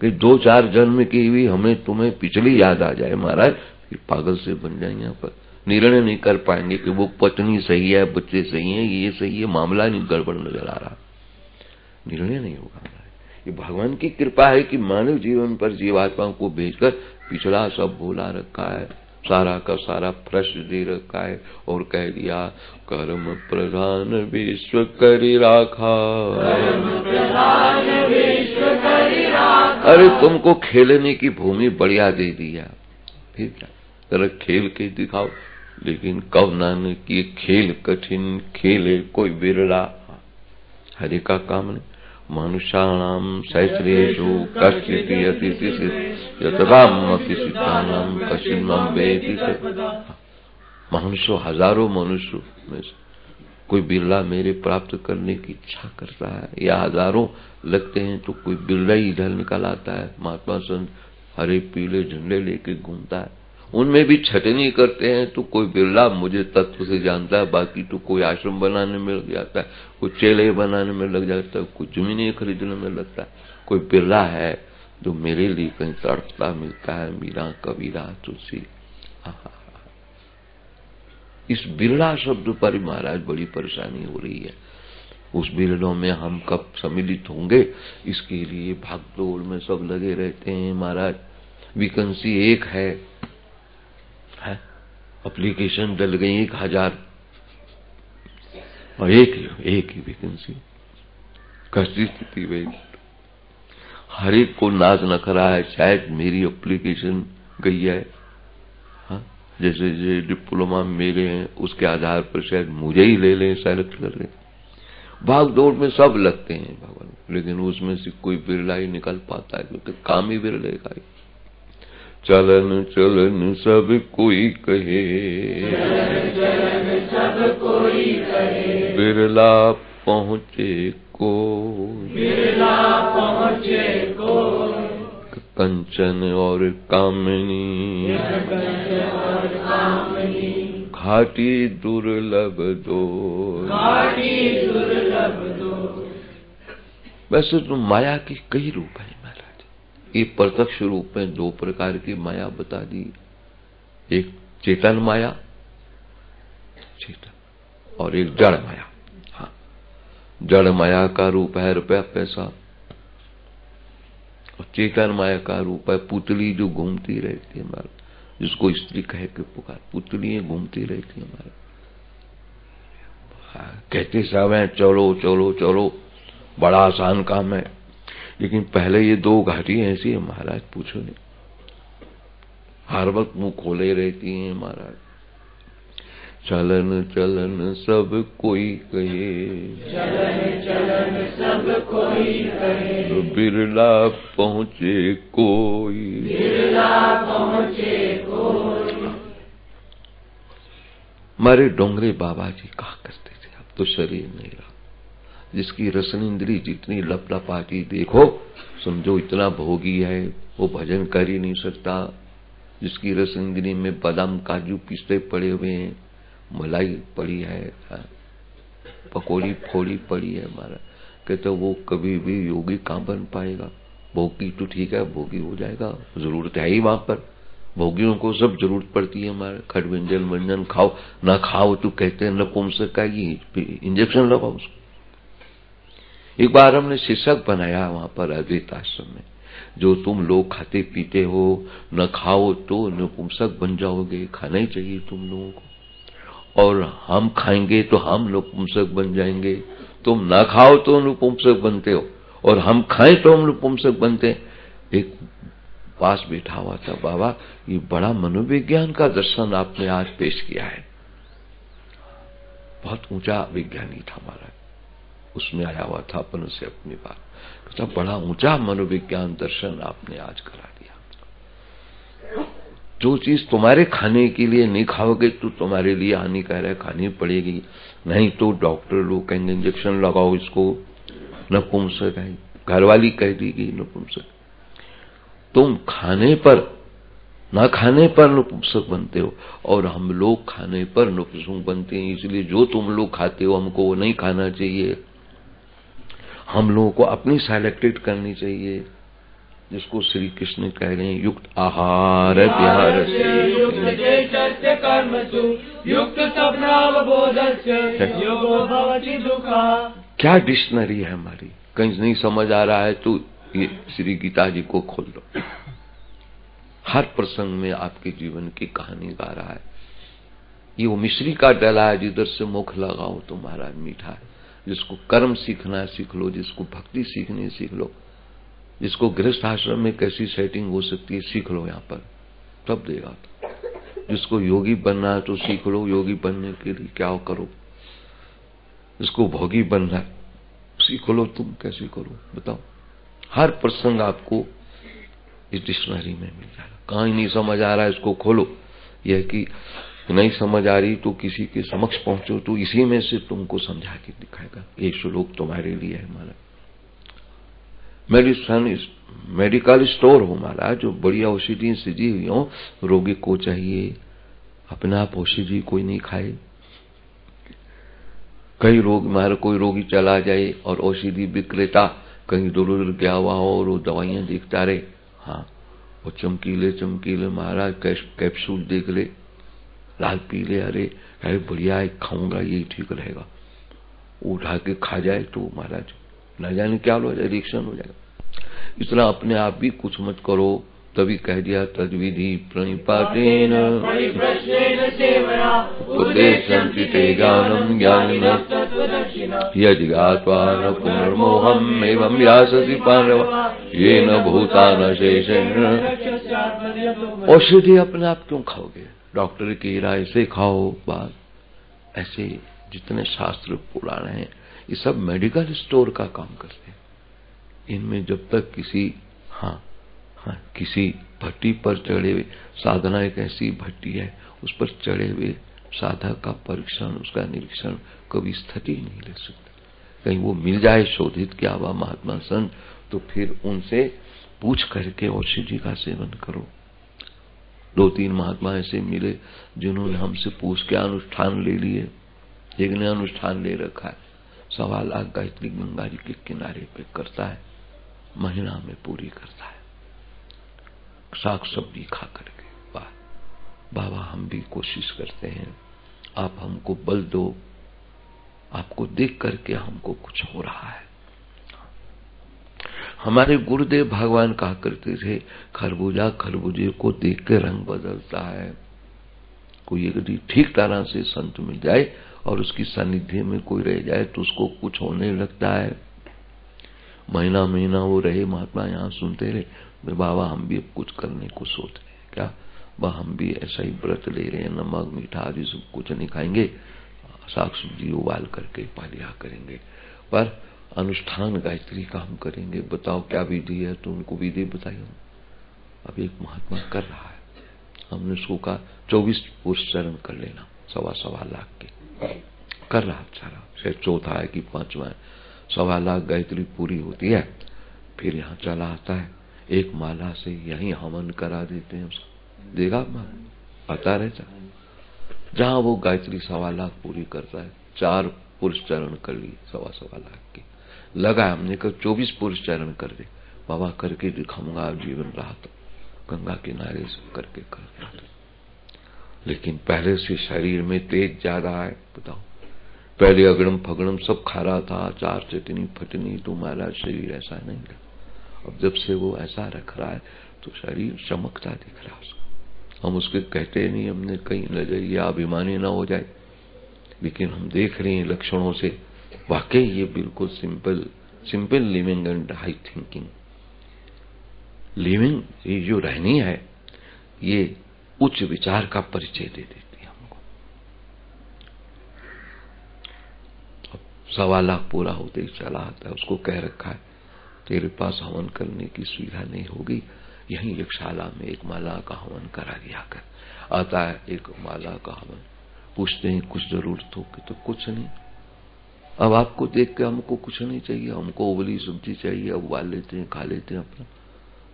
कि 2-4 जन्म की हुई हमें तुम्हें पिछली याद आ जाए महाराज, फिर पागल से बन जाएंगे। यहाँ पर निर्णय नहीं कर पाएंगे कि वो पत्नी सही है, बच्चे सही है, ये सही है, मामला नहीं गड़बड़ नजर आ रहा, निर्णय नहीं होगा। ये भगवान की कृपा है कि मानव जीवन पर जीवात्मा को भेजकर पिछला सब भूला रखा है, सारा का सारा फ्रेश दे रखा है और कह दिया कर्म प्रधान विश्व करी राखा। अरे तुमको खेलने की भूमि बढ़िया दे दिया, फिर क्या जरा खेल के दिखाओ। लेकिन कब नानक की खेल कठिन खेले कोई बिरला, हरे का काम नहीं। मनुष्याणाम सहस्रेषु कश्चित् यतिति यतरामपि सिद्धानाम कश्चिन् मां वेति। मनुष्य हजारों मनुष्य में से कोई बिरला मेरे प्राप्त करने की इच्छा करता है, या हजारों लगते हैं तो कोई बिरला ही इधर निकल आता है। महात्मा संत हरे पीले झंडे लेके घूमता है, उनमें भी छटनी करते हैं तो कोई बिरला मुझे तत्व से जानता है, बाकी तो कोई आश्रम बनाने में लग जाता है, कोई चेले बनाने में लग जाता है, कोई जमीनें खरीदने में लगता है। कोई बिरला है जो मेरे लिए कहीं तड़पता मिलता है, मीरा कबीरा तुलसी। इस बिरला शब्द पर महाराज बड़ी परेशानी हो रही है। उस बिरलों में हम कब सम्मिलित होंगे, इसके लिए भागदौड़ में सब लगे रहते हैं महाराज। वैकेंसी एक है, एप्लीकेशन डल गई 1000 और एक ही वैकेंसी। कैसी स्थिति भाई, हर एक को नाज नखरा है, शायद मेरी एप्लीकेशन गई है। जैसे जो डिप्लोमा मेरे हैं उसके आधार पर शायद मुझे ही ले लें, सेलेक्ट कर लें। भाग दौड़ में सब लगते हैं भगवान, लेकिन उसमें से कोई बिरला ही निकल पाता है, क्योंकि काम ही बिरले का ही। चलन चलन सब कोई कहे, सब कोई कहे, बिरला पहुँचे को, बिरला पहुँचे को, कंचन और कामनी, और कामनी, घाटी दुर्लभ दो, घाटी दुर्लभ दो। वैसे तो माया की कई रूप है महाराज। ये प्रत्यक्ष रूप में 2 प्रकार की माया बता दी। एक चेतन माया, चेतन, और एक जड़ माया। हाँ, जड़ माया का रूप है रुपया पैसा, और चेतन माया का रूप है पुतली जो घूमती रहती है महाराज, जिसको स्त्री कह के पुकार, पुतली घूमती रहती है महाराज। कहते सब है चलो चलो चलो, बड़ा आसान काम है, लेकिन पहले ये 2 घाटी ऐसी है महाराज, पूछो नहीं, हर वक्त मुंह खोले रहती हैं महाराज। चलन चलन सब कोई कहे, चलन चलन सब कोई कहे, बिरला पहुँचे कोई, बिरला पहुँचे कोई। हमारे डोंगरे बाबा जी कहा करते थे, अब तो शरीर नहीं रहा। जिसकी रसन इंद्री जितनी लपलपाती देखो, समझो इतना भोगी है, वो भजन कर ही नहीं सकता। जिसकी रसन इंद्री में बादाम काजू पिस्ते पड़े हुए हैं, मलाई पड़ी है, पकौड़ी फोड़ी पड़ी है हमारा, कहते वो कभी भी योगी कहाँ बन पाएगा। भोगी तो ठीक है, भोगी हो जाएगा, जरूरत है ही वहां पर, भोगियों को सब जरूरत पड़ती है हमारे। खट व्यंजन व्यंजन खाओ ना खाओ तो कहते हैं नपुंसक का, इंजेक्शन लगाओ उसको। एक बार हमने शीर्षक बनाया वहां पर अद्वैत आश्रम में, जो तुम लोग खाते पीते हो न खाओ तो नपुंसक बन जाओगे, खाना ही चाहिए तुम लोगों को, और हम खाएंगे तो हम नपुंसक बन जाएंगे। तुम ना खाओ तो नपुंसक बनते हो, और हम खाएं तो हम नपुंसक बनते हैं। एक पास बैठा हुआ था, बाबा ये बड़ा मनोविज्ञान का दर्शन आपने आज पेश किया है। बहुत ऊंचा विज्ञानी था हमारा, उसमें आया हुआ था अपन से अपनी बात, तो बड़ा ऊंचा मनोविज्ञान दर्शन आपने आज करा दिया। जो चीज तुम्हारे खाने के लिए नहीं खाओगे तो तुम्हारे लिए हानिकारक है, खानी पड़ेगी, नहीं तो डॉक्टर लोग कहेंगे इंजेक्शन लगाओ इसको, नपुंसक है, घरवाली कह देगी नपुंसक। तुम खाने पर ना खाने पर नपुंसक बनते हो, और हम लोग खाने पर नपुंसक बनते हैं। इसलिए जो तुम लोग खाते हो हमको वो नहीं खाना चाहिए, हम लोगों को अपनी सेलेक्टेड करनी चाहिए, जिसको श्री कृष्ण कह रहे हैं युक्त आहार विहार, क्या डिक्शनरी है हमारी। कहीं नहीं समझ आ रहा है तो ये श्री गीता जी को खोल लो, हर प्रसंग में आपके जीवन की कहानी गा रहा है। ये वो मिश्री का डला है, जिधर से मुख लगाओ तो महाराज मीठा है। जिसको कर्म सीखना है सीख लो, जिसको भक्ति सीखनी है सीख लो, जिसको गृहस्थ आश्रम में कैसी सेटिंग हो सकती है सीख लो, यहाँ पर तब देगा। जिसको योगी बनना है तो सीख लो, योगी बनने के लिए क्या करो। जिसको भोगी बनना है सीख लो, तुम कैसे करो बताओ। हर प्रसंग आपको इस डिक्शनरी में मिल जाएगा। कहीं नहीं समझ आ रहा है इसको खोलो, यह कि नहीं समझ आ रही तो किसी के समक्ष पहुंचो, तो इसी में से तुमको समझा के दिखाएगा। ये श्लोक तुम्हारे लिए है महाराज। मेडिकल स्टोर हो महाराज, जो बढ़िया औषधि सजी हुई हो, रोगी को चाहिए, अपने आप औषधि कोई नहीं खाए। कई रोग मारे, कोई रोगी चला जाए और औषधि विक्रेता कहीं दूर दूर गया हुआ हो और वो दवाइयां देखता रहे, हाँ वो चमकीले चमकीले महाराज कैप्सूल देख ले, लाल पीले, अरे बढ़िया है, खाऊंगा यही ठीक रहेगा, उठा के खा जाए तो महाराज न जाने क्या हो जाए, रिएक्शन हो जाएगा। इसलिए अपने आप भी कुछ मत करो। तभी कह दिया तद्विधि प्रणिपातेन उद्देश्यन्ति ते ज्ञानम् ज्ञानिनः यज्ञात्वा न पुनर्मोहम् एवं यासति पांडव येन भूतान शेषेण। औषधि अपने आप क्यों खाओगे? डॉक्टर की राय से खाओ। बात ऐसे जितने शास्त्र पुराण हैं ये सब मेडिकल स्टोर का काम करते हैं। इनमें जब तक किसी किसी भट्टी पर चढ़े हुए, साधना एक ऐसी भट्टी है, उस पर चढ़े हुए साधक का परीक्षण, उसका निरीक्षण कभी स्थिति नहीं ले सकते। कहीं वो मिल जाए शोधित किया हुआ महात्मा संत, तो फिर उनसे पूछ करके औषधि का सेवन करो। 2-3 महात्मा ऐसे मिले जिन्होंने हमसे पूछ के अनुष्ठान ले लिए। एक ने अनुष्ठान ले रखा है, 1.25 लाख गायत्री गंगा जी के किनारे पे करता है, महीना में पूरी करता है, साग सब्जी खा करके। बाबा हम भी कोशिश करते हैं, आप हमको बल दो, आपको देख करके हमको कुछ हो रहा है। हमारे गुरुदेव भगवान कहा करते थे, खरबूजा खरबूजे को देख के रंग बदलता है। कोई यदि ठीक तरह से संत मिल जाए और उसकी सानिध्य में कोई रह जाए तो उसको कुछ होने लगता है। महीना महीना वो रहे, महात्मा यहाँ सुनते रहे, बाबा हम भी अब कुछ करने को सोच रहे हैं। क्या बाबा हम भी ऐसा ही व्रत ले रहे हैं, नमक मीठा आदि सब कुछ नहीं खाएंगे, साग सब्जी उबाल करके पालिया करेंगे, पर अनुष्ठान गायत्री का हम करेंगे। बताओ क्या विधि है? तो उनको विधि बताइए। अब एक महात्मा कर रहा है, हमने उसको कहा 24 पुरुष चरण कर लेना, 1.25 लाख के कर रहा सारा, शायद चौथा है कि 5वां है। 1.25 लाख गायत्री पूरी होती है, फिर यहाँ चला आता है, एक माला से यहीं हवन करा देते हैं उसको। देगा पता रहता, जहां वो गायत्री 1.25 लाख पूरी करता है, 4 पुरुष चरण कर लिए 1.25 लाख की लगा। हमने कहा 24 पुरुष चरण कर दे। बाबा करके दिखाऊंगा, जीवन रहा तो गंगा किनारे से करके कर रहा। लेकिन पहले से शरीर में तेज ज्यादा है। बताओ, पहले अगड़म फगड़म सब खा रहा था, चार चटनी फटनी, तुम्हारा शरीर ऐसा नहीं था। अब जब से वो ऐसा रख रहा है तो शरीर चमकता दिख रहा है। हम उसके कहते नहीं, हमने कहीं न जाइए अभिमानी ना हो जाए, लेकिन हम देख रहे हैं लक्षणों से वाकई ये बिल्कुल simple living and high thinking living, ये जो रहनी है ये उच्च विचार का परिचय दे देती है हमको। अब 1.25 लाख पूरा होते ही चला आता है, उसको कह रखा है तेरे पास हवन करने की सुविधा नहीं होगी, यहीं एक शाला में एक माला का हवन करा दिया कर। आता है एक माला का हवन, पूछते हैं कुछ जरूरत हो कि तो कुछ नहीं। अब आपको देख के हमको कुछ नहीं चाहिए, हमको उबली सब्जी चाहिए, अब उबाल लेते हैं, खा लेते हैं। अपना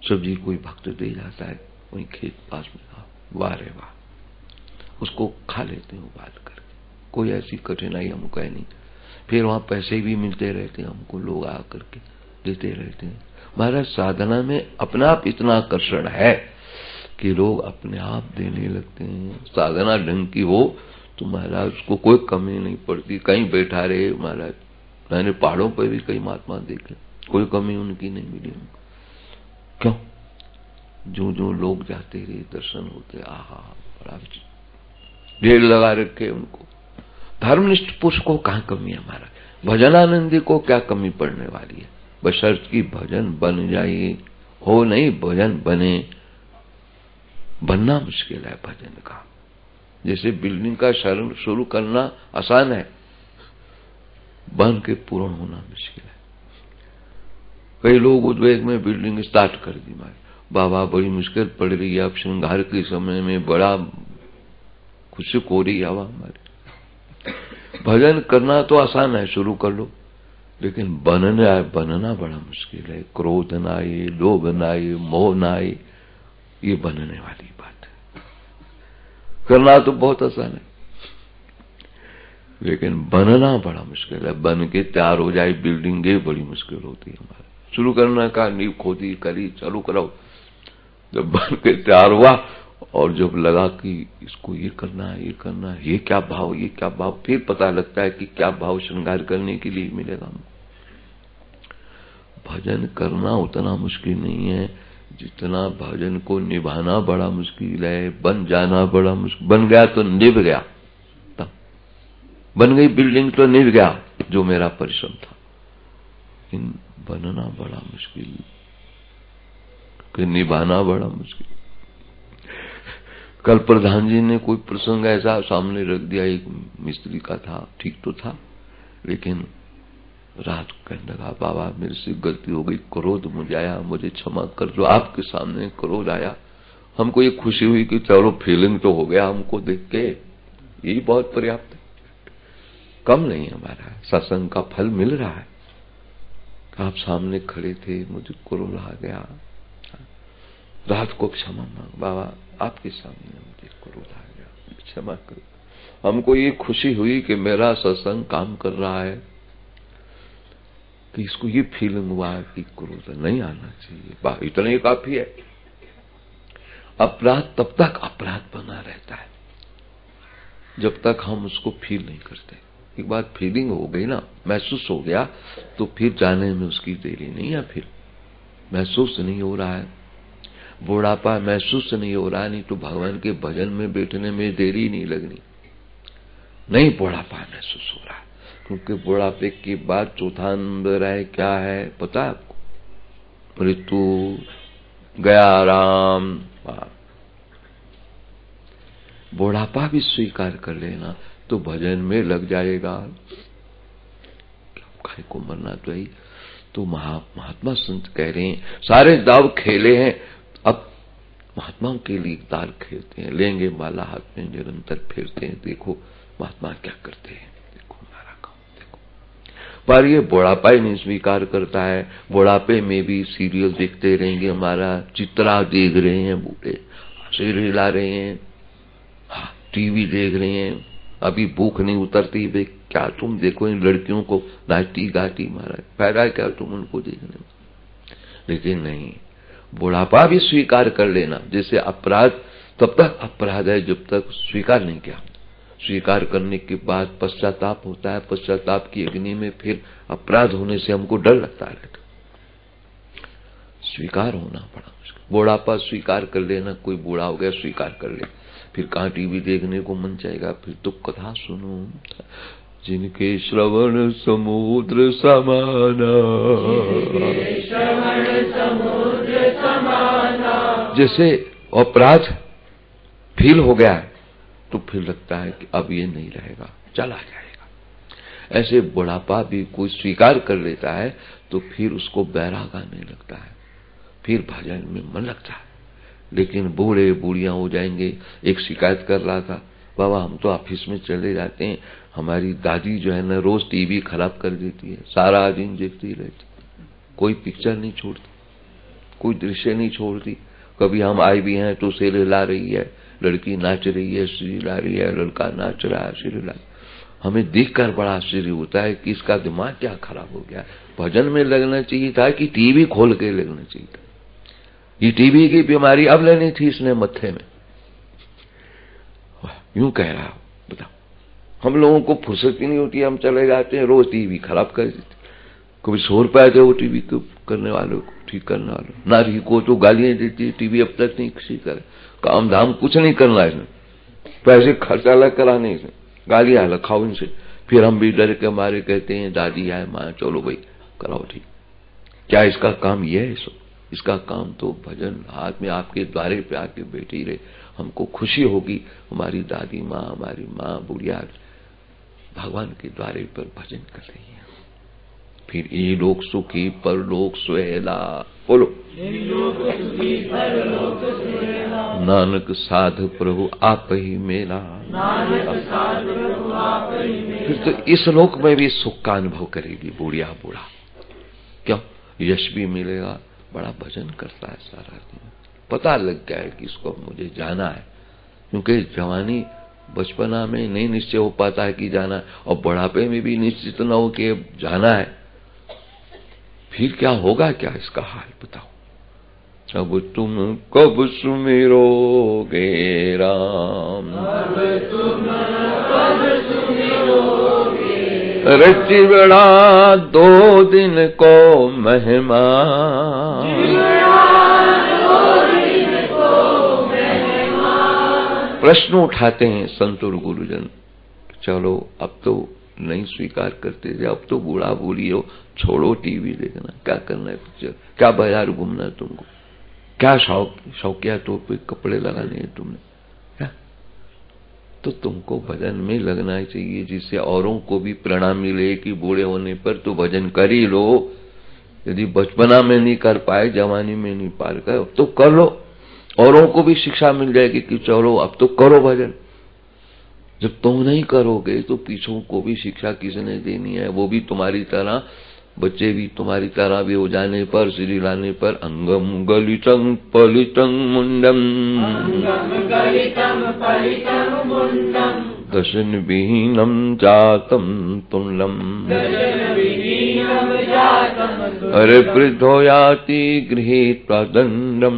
सब्जी कोई भक्त दे जाता है वहीं खेत पास में, वाह रे वाह, उसको खा लेते हैं उबाल करके, कोई ऐसी कठिनाई हमको है नहीं। फिर वहां पैसे भी मिलते रहते हैं हमको, लोग आ करके देते रहते हैं। महाराज साधना में अपना आप इतना आकर्षण है कि लोग अपने आप देने लगते हैं। साधना ढंग की हो तो महाराज उसको कोई कमी नहीं पड़ती, कहीं बैठा रहे महाराज। मैंने पहाड़ों पर भी कई महात्मा देखे, कोई कमी उनकी नहीं मिली उनको। क्यों? जो जो लोग जाते रहे, दर्शन होते, आहा बड़ा ढेर लगा रखे उनको। धर्मनिष्ठ पुरुष को कहाँ कमी है महाराज? भजनानंदी को क्या कमी पड़ने वाली है? बशर्त की भजन बन जाए, हो नहीं भजन बने। बनना मुश्किल है भजन का। जैसे बिल्डिंग का शुरू करना आसान है, बन के पूर्ण होना मुश्किल है। कई लोग उद्वेग में बिल्डिंग स्टार्ट कर दी मारे, बाबा बड़ी मुश्किल पड़ रही है, अब श्रृंगार के समय में बड़ा खुशी हो रही हवा हमारी। भजन करना तो आसान है, शुरू कर लो, लेकिन बनना बड़ा मुश्किल है। क्रोध ना आए, लोभ ना आए, मोह ना आए, ये बनने वाली बात है। करना तो बहुत आसान है, लेकिन बनना बड़ा मुश्किल है। बन के तैयार हो जाए बिल्डिंग, ये बड़ी मुश्किल होती है हमारे। शुरू करना का नींव खोदी, करी, चालू कराओ, जब बन के तैयार हुआ और जब लगा कि इसको ये करना है, ये करना है, ये क्या भाव, ये क्या भाव, फिर पता लगता है कि क्या भाव श्रृंगार करने के लिए मिलेगा हमको। भजन करना उतना मुश्किल नहीं है जितना भजन को निभाना बड़ा मुश्किल है। बन जाना बड़ा मुश्किल, बन गया तो निभ गया, तब बन गई बिल्डिंग तो निभ गया जो मेरा परिश्रम था। लेकिन बनना बड़ा मुश्किल, कि निभाना बड़ा मुश्किल। कल प्रधान जी ने कोई प्रसंग ऐसा सामने रख दिया, एक मिस्त्री का था, ठीक तो था, लेकिन रात कहने लगा, बाबा मेरे से गलती हो गई, क्रोध मुझे आया, मुझे क्षमा कर दो। आपके सामने क्रोध आया, हमको ये खुशी हुई कि चलो फीलिंग तो हो गया हमको देख के, यही बहुत पर्याप्त है। कम नहीं हमारा सत्संग का फल मिल रहा है। आप सामने खड़े थे, मुझे क्रोध आ गया, रात को क्षमा मांग, बाबा आपके सामने मुझे क्रोध आ गया, क्षमा करो। हमको ये खुशी हुई कि मेरा सत्संग काम कर रहा है, कि इसको ये फीलिंग हुआ कि क्रोध नहीं आना चाहिए, इतना ही काफी है। अपराध तब तक अपराध बना रहता है जब तक हम उसको फील नहीं करते। एक बार फीलिंग हो गई ना, महसूस हो गया, तो फिर जाने में उसकी देरी नहीं है। फिर महसूस नहीं हो रहा है, बुढ़ापा महसूस नहीं हो रहा है, नहीं तो भगवान के भजन में बैठने में देरी नहीं लगनी। नहीं, बुढ़ापा महसूस हो रहा है, क्योंकि बुढ़ापे के बाद चौथा नंबर है, क्या है पता है आपको? मृत्यु, गया राम। बुढ़ापा भी स्वीकार कर लेना तो भजन में लग जाएगा। काय को मरना तो ही तो महात्मा संत कह रहे हैं, सारे दाव खेले हैं, अब महात्माओं के लिए दाल खेलते हैं, लेंगे माला हाथ में, निरंतर फेरते हैं। देखो महात्मा क्या करते हैं, देखो हमारा काम देखो। पर ये बुढ़ापा ही नहीं स्वीकार करता है। बुढ़ापे में भी सीरियल देखते रहेंगे, हमारा चित्रा देख रहे हैं, बूढ़े सिर हिला रहे हैं, टीवी देख रहे हैं, अभी भूख नहीं उतरती। वे क्या तुम देखो इन लड़कियों को नाचती गाती, महाराज फायदा क्या तुम उनको देखने में। लेकिन नहीं, बुढ़ापा भी स्वीकार कर लेना। जैसे अपराध तब तक अपराध है जब तक स्वीकार नहीं किया। स्वीकार करने के बाद पश्चाताप होता है, पश्चाताप की अग्नि में फिर अपराध होने से हमको डर लगता है। स्वीकार होना बड़ा मुश्किल। बुढ़ापा स्वीकार कर लेना, कोई बूढ़ा हो गया स्वीकार कर ले, फिर कहाँ टीवी देखने को मन चाहेगा, फिर तो कथा सुनो। जिनके श्रवण समुद्र समाना, जैसे अपराध फील हो गया है तो फिर लगता है कि अब ये नहीं रहेगा, चला जाएगा। ऐसे बुढ़ापा भी कोई स्वीकार कर लेता है तो फिर उसको बैराग आने लगता है, फिर भजन में मन लगता है। लेकिन बूढ़े बूढ़ियां हो जाएंगे। एक शिकायत कर रहा था, बाबा हम तो ऑफिस में चले जाते हैं, हमारी दादी जो है ना रोज टीवी खराब कर देती है, सारा दिन देखती रहती, कोई पिक्चर नहीं छोड़ती, कोई दृश्य नहीं छोड़ती। कभी हम आए भी हैं तो सिर हिला रही है, लड़की नाच रही है सिर हिला रही है, लड़का नाच रहा है सिर हिला। हमें देखकर बड़ा आश्चर्य होता है कि इसका दिमाग क्या खराब हो गया। भजन में लगना चाहिए था कि टीवी खोल के लगना चाहिए था। ये टीवी की बीमारी अब लेनी थी इसने मत्थे में। यूं कह रहा हो, बताओ। हम लोगों को फुर्सत ही नहीं होती, हम चले जाते हैं, रोज टीवी खराब कर देते। कभी 100 रुपए थे वो टीवी को करने वालों को, ठीक करने वालों। नारी को तो गालियां देती है, टीवी अब तक नहीं किसी करे, काम धाम कुछ नहीं करना है, पैसे खर्चा अलग कराने से, गालियां अलग खाओ इनसे। फिर हम भी डर के मारे कहते हैं दादी है माँ, चलो भाई कराओ ठीक। क्या इसका काम यह है? इसका काम तो भजन हाथ में आपके द्वारे पे आके बैठी रहे, हमको खुशी होगी। हमारी दादी माँ, हमारी माँ बुढ़िया भगवान के द्वारे पर भजन कर रही है। फिर ये लोक सुखी परलोक सुहेला। बोलो नानक साध प्रभु आप ही मेरा। फिर तो इस लोक में भी सुख का अनुभव करेगी बुढ़िया बूढ़ा। क्यों? यश भी मिलेगा, बड़ा भजन करता है सारा दिन, पता लग गया है कि इसको मुझे जाना है। क्योंकि जवानी बचपना में नहीं निश्चय हो पाता है कि जाना है, और बुढ़ापे में भी निश्चित न हो कि जाना है। फिर क्या होगा, क्या इसका हाल बताओ। अब तुम कब सुमिरोगे राम, रची बड़ा 2 दिन को महिमा, प्रश्न उठाते हैं संत और गुरुजन। चलो अब तो नहीं स्वीकार करते थे, अब तो बूढ़ा बूढ़ी हो, छोड़ो टीवी देखना, क्या करना है पिक्चर, क्या बाजार घूमना है तुमको, क्या शौकिया टोपी कपड़े लगाने हैं तुमने, क्या? तो तुमको भजन में लगना चाहिए, जिससे औरों को भी प्रेरणा मिले कि बूढ़े होने पर तो भजन कर ही लो। यदि बचपना में नहीं कर पाए, जवानी में नहीं पार कर, तो कर लो, औरों को भी शिक्षा मिल जाएगी कि चलो अब तो करो भजन। जब तुम नहीं करोगे तो पीछों को भी शिक्षा किसने देनी है? वो भी तुम्हारी तरह, बच्चे भी तुम्हारी तरह भी हो जाने पर, श्री लाने पर अंगम गलितम पलितम मुंडम, दशन विहीनम जातम तुल्लम, अरे वृद्धो याति गृहीत्वा दंडम,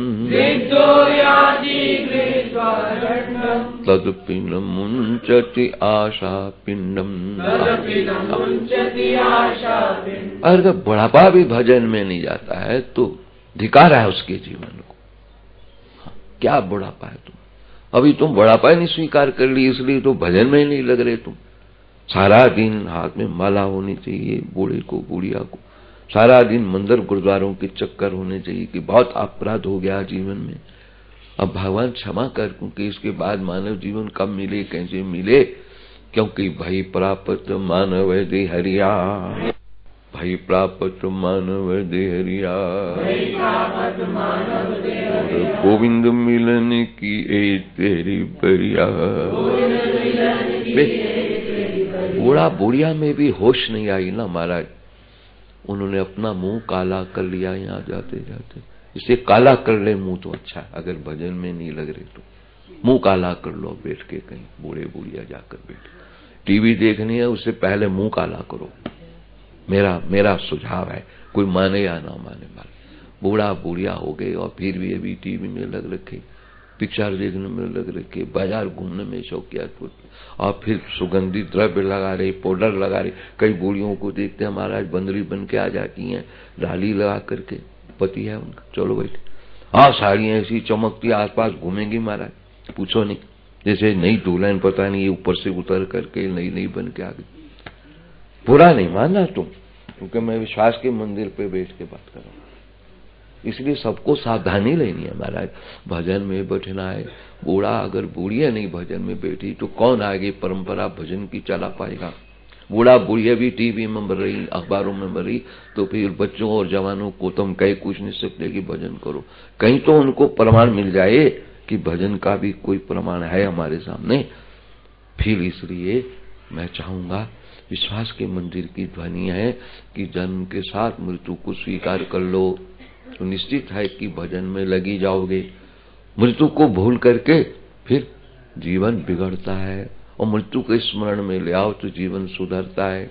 तदपि न मुंचति आशा पिंडम। अगर बुढ़ापा भी भजन में नहीं जाता है तो धिक्कार है उसके जीवन को। क्या बुढ़ापा है तुम, अभी तुम बुढ़ापा ही नहीं स्वीकार कर ली, इसलिए तो भजन में ही नहीं लग रहे तुम। सारा दिन हाथ में माला होनी चाहिए बूढ़े को, बुढ़िया को, सारा दिन मंदिर गुरुद्वारों के चक्कर होने चाहिए कि बहुत अपराध हो गया जीवन में, अब भगवान क्षमा कर, क्योंकि इसके बाद मानव जीवन कब मिले, कैसे मिले। क्योंकि भई प्राप्त मानव दे हरिया, भई प्राप्त मानव दे हरिया, गोविंद मिलन की ए तेरी बरिया। बूढ़ा बुढ़िया में भी होश नहीं आई ना महाराज, उन्होंने अपना मुंह काला कर लिया यहाँ जाते जाते। इसे काला कर ले मुंह तो अच्छा है, अगर भजन में नहीं लग रहे तो मुंह काला कर लो बैठ के, कहीं बूढ़े बुढ़िया जाकर बैठ। टीवी देखनी है उससे पहले मुंह काला करो, मेरा सुझाव है, कोई माने या ना माने। बूढ़ा बुढ़िया हो गए और फिर भी अभी टीवी में लग रखे, पिक्चर देखने में लग रखे, बाजार घूमने में शौकिया, और फिर सुगंधित द्रव्य लगा रहे, पाउडर लगा रहे। कई बूढ़ियों को देखते हैं महाराज बंदरी बन के आ जाती हैं डाली लगा करके, पति है उनका, चलो बैठे, हाँ साड़ियां ऐसी चमकती आसपास घूमेंगी महाराज, पूछो नहीं, जैसे नई दुल्हन पता नहीं ये ऊपर से उतर करके नई बन के आ गई। बुरा नहीं मानना तुम, क्योंकि मैं विश्वास के मंदिर पे बैठ के बात कर रहा हूं, इसलिए सबको सावधानी लेनी है महाराज। भजन में बैठना है, बूढ़ा अगर बुढ़िया नहीं भजन में बैठी तो कौन आगे परंपरा भजन की चला पाएगा। बूढ़ा बुढ़िया भी टीवी में मर रही, अखबारों में मर रही, तो फिर बच्चों और जवानों को तुम कहीं कुछ नहीं सकते कि भजन करो। कहीं तो उनको प्रमाण मिल जाए कि भजन का भी कोई प्रमाण है हमारे सामने। फिर इसलिए मैं चाहूंगा, विश्वास के मंदिर की ध्वनि है कि जन्म के साथ मृत्यु को स्वीकार कर लो, तो निश्चित है कि भजन में लगी जाओगे। मृत्यु को भूल करके फिर जीवन बिगड़ता है, और मृत्यु के स्मरण में ले आओ तो जीवन सुधरता है।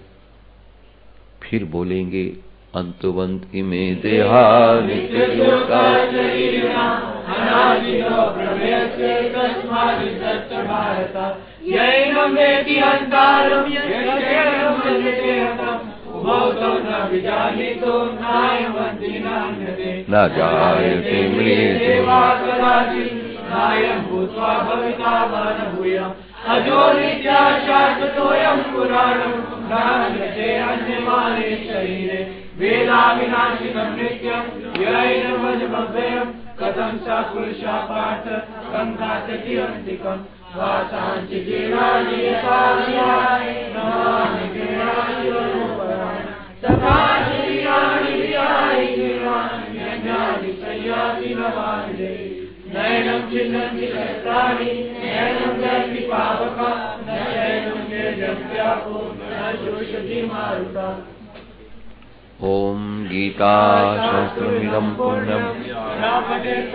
फिर बोलेंगे अंतवंत में देहा नित्य न जायते मृते भूत्वा भविता भूयम् अजो नित्या शाश्वतोऽयं पुराणं नान्यते अन्यमाने शरीरे वेदाविनाशिनं नित्यं यैनमजमव्ययं कथं स पुरुषा पार्थ गङ्गाचकिरन्तिकं वासाञ्च जीवानि यथा नमामि गिराणि तथा श्रीयाणि विहाय निर्वाण ज्ञानादि संयाति नवांदे नयनं चिन्नन्ति सहस्राणि नयनं दर्शि पावका न शयनं निर्जं व्यापो न शोषति मारुता। ओम गीता शास्त्रमिदं पुण्यं रापठेत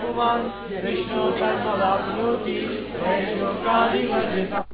पुमान् विष्णु कर्म वाप्नोति वैष्णोकादिवर्जितम्।